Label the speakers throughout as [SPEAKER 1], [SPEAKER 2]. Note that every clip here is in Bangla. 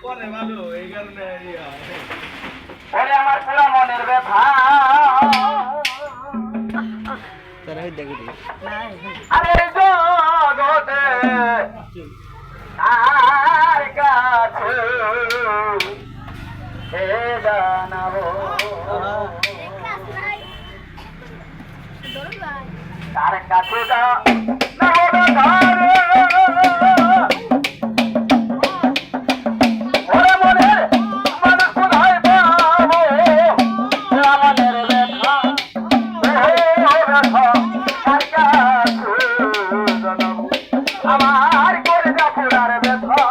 [SPEAKER 1] পরে ভালো এই কারণে
[SPEAKER 2] ওরে আমার পুরা মনের ব্যথা আরে জগতে তার কাছে জানাবো তার কাছে আমার করে পুরার ব্যথা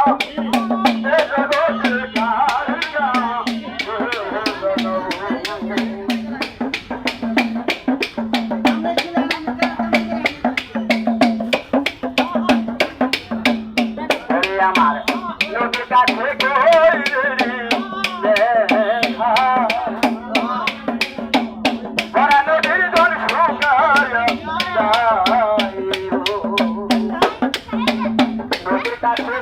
[SPEAKER 2] আমার নদীর কাছে নদীর জল শুকায় নদীর কাছে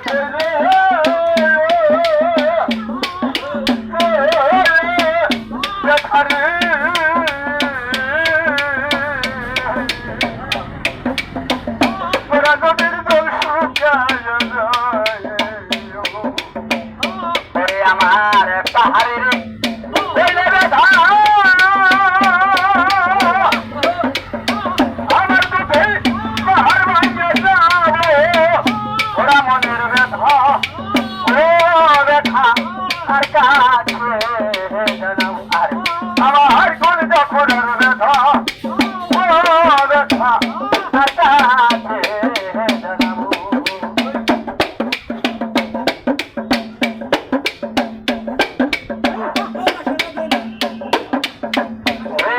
[SPEAKER 2] নদীর জল শুকায় আমার পাহাড়ের আমার দুধে পাহাড় ভাঙে যাবে ওরা মনের ব্যথা ও ব্যথা আর কাছে জানাও আর আমার কোন যখন ব্যথা ও ব্যথা আর কাছে জানাবো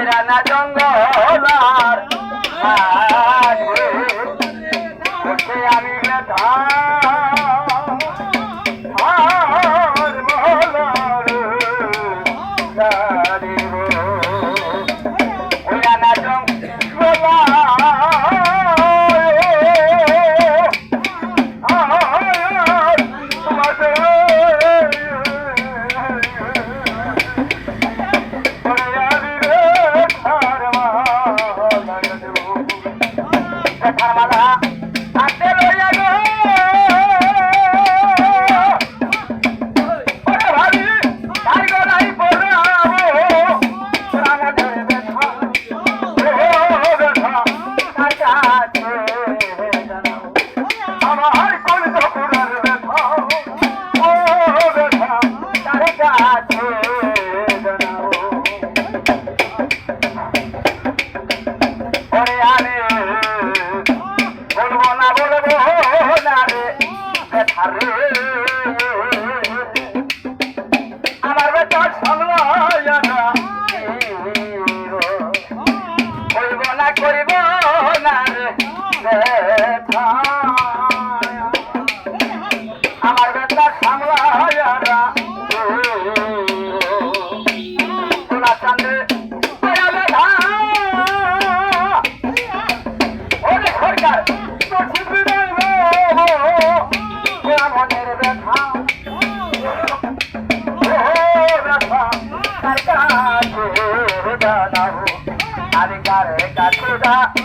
[SPEAKER 2] রানা জঙ্গলার আমি ব্যথা রানা জঙ্গলা আমার কোন পুরার ব্যথা ও ব্যথা তার কাছে জানাও ওরে আরে বলবো না রে ব্যথা রে আমার ব্যথা সামলায় না বলবো না করিব না রে ব্যথা আমার ব্যথা সামলায় না তোলা চান্দে সরকার মনের ব্যথা ব্যথা তার কাছে জানাবো আর কার কাছে